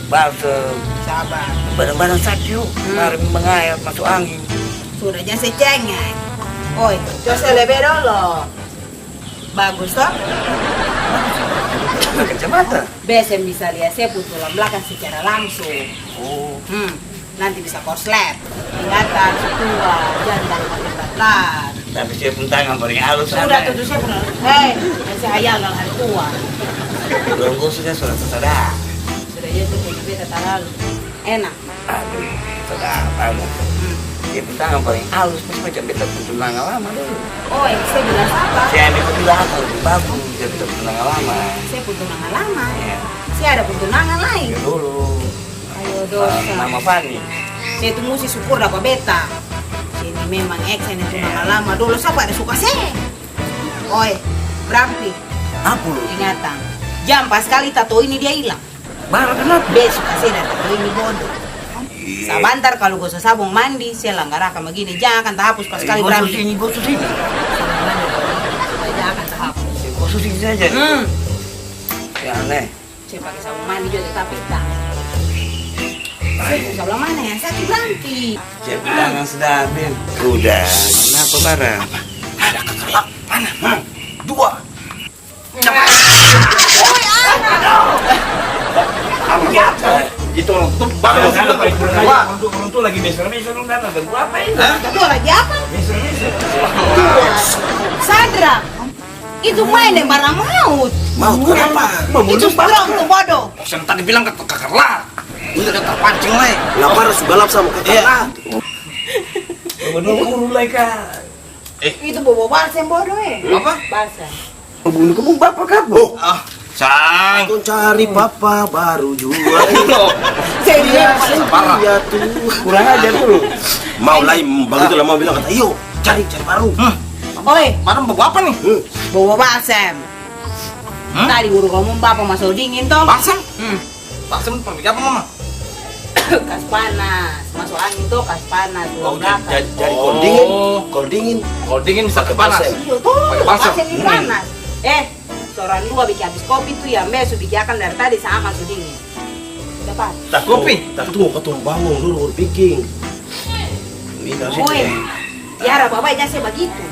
balsem. Sabar. Barang-barang sakit yuk. Mari mengayat masuk angin. Sudah jangan secengeng. Oi, coba lebih dulu. Bagus toh? Kacamata. Besem bisa lihat saya tulang belakang secara langsung. Oh. Nanti bisa korslet. Ingatan, setua, jangan pakai batas. Tapi saya pun tangan paling halus. Sudah tuh saya pernah. Hei, saya hayal kalau hari tua. Belum sudah saudara. Sudah ya tuh punya beta lalu. Enak. Aduh, saudara kamu. Dia pun tangan paling halus. Masih macam beta pun tunangan lama dulu. Oh, yang saya bilang apa? Saya ambil ke belakang lebih bagus. Dia beta pun tunangan lama. Saya pun tunangan lama. Ya. Saya ada pun tunangan lain. Ya dulu. Ayo dosa. Nama Fani. Saya tuh mesti syukur dapat beta. Ini memang ex ini tunangan lama. Dulu siapa ada suka saya. Oi, Brampi. Apa lu? Ingatan. Jam pas kali tato ini dia hilang. Baru kenapa? Besok kasih dan tato ini bodoh. Sabantar kalau gosok sabun mandi, saya langgarkan begini. Jangan hapus pas kali Brampi. Gosok sini. Jangan hapus. Gosok sini saja. Ya aneh. Saya pakai sabun mandi juga tapi tak. Saya sebelah mana ya? Saya di Brampi. Saya tangan sudah habis. Udah. Kenapa barang? Ada kakak. Mana? Dua. Cepat. Oi, Itu tuh bagus. Orang tuh lagi mesra-mesra lu datang dan gua apa ini? Itu lagi apa? Mesra-mesra. Sandra, itu main barang maut. Mau kenapa? Itu strong tuh bodoh. Saya tadi bilang ke kakak. Udah terpancing lah. Lapar balap sama kakak. Bener mulai kak. Itu bobo balsam bodoh Apa? Balsam. Bunuh kamu bapak kamu. Sang. Aku cari papa baru jual. Saya Parah. Iya tuh. Kurang ajar dulu. Mau lain begitu lah mau bilang kata, "Ayo, cari baru." Oi, Mana bawa apa nih? bobo balsam. Tadi guru kamu bapak masuk dingin toh. Balsam? Balsam pergi apa mama? Kas panas, masuk angin tuh kas panas. Jadi kol dingin. Kalau dingin bisa ke panas. Iya tuh, Pakai balsam. balsam ini panas. Seorang dua bikin habis kopi tuh ya, besok bikin akan dari tadi sama masuk dingin. Dapat. Tak Kopi. Tak tunggu ketemu bangun dulu berpikir. Minum sini. Oi, ya bapaknya saya begitu.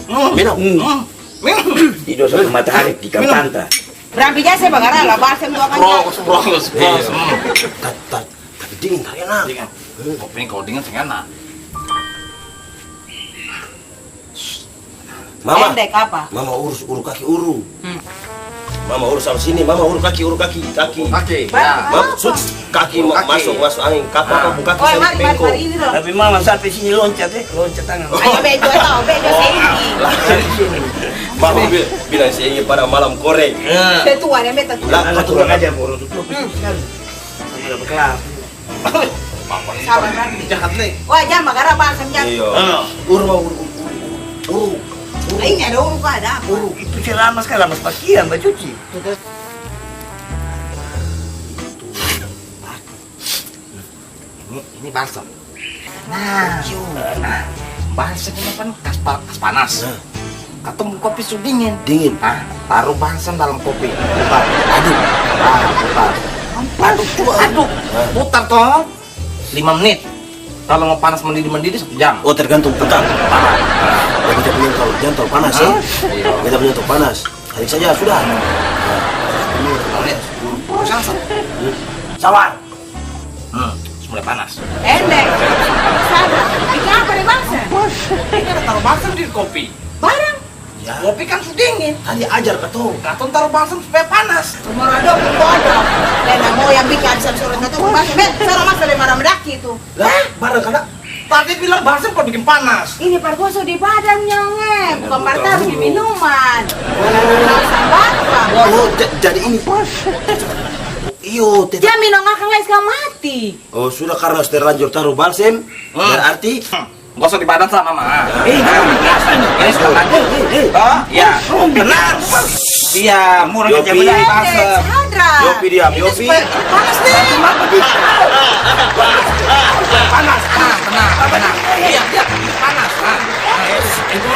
Minum. Minum. Tidur sama matahari di kampanta. Berapa saya bagara lah balsam dua kan. Prongos. Tapi dingin tak enak. Dingin. Kopi ini kalau dingin sangat enak. Mama, Pendek apa? mama urus kaki uru. Mama urus sama sini, mama urus kaki. Kaki. Ya. Mama kaki Kaki. masuk angin. Apa kaki Oi, saya mari bengkok. ini loh. Tapi mama sampai sini loncat tangan. Ayo bejo tau, bejo saya ini. Mama bilang saya ingin pada malam korek. Saya tua nih beta tua. Lah, Anak kau kurang turun ajar boros itu. Sampai dapat kelap. Sabar berarti. Jahat nih. Wah, jangan bagara balsam jangan. Iya. Uru. Ini ada uruk ada apa? Itu sih lama sekali, lama pakaian, mbak cuci. Ini balsam. Nah, balsam ini kan kas panas. Ketemu kopi sudah dingin. Dingin. Nah, taruh balsam dalam kopi. Putar. Putar. Aduk. Putar toh. 5 menit. Kalau mau panas mendidih 1 jam. Oh, tergantung putar. Oh, kita punya kalau jangan terlalu panas ya. Kita punya terlalu panas. Tarik saja sudah. Sawar. Mulai panas. Pendek. Sabar. Bikin apa nih balsam? Ini ada taruh balsam di kopi. Barang. Ya. Kopi kan sudah dingin. Tadi ajar katong. Katon taruh balsam supaya panas. Umur ada bodoh. Dan mau yang bikin bisa suruh kata balsam. Sekarang mas dari marah mendaki itu. Lah, barang kada. Tadi bilang balsam kok bikin panas. Ini perkoso di badannya bukan partai di minuman. Balsam bapa. Oh, jadi ini. Iyo, Dia minum ngakang guys gak mati. Oh, sudah karena sudah terlanjur taruh balsem, berarti Gosok di badan sama mama. Ini sekarang. Oh, ya. Benar. Iya, murah Yopi. aja benar balsam. Sadra. Yopi diam, Yopi. Panas deh. Panas. Tenang. Iya, panas. Itu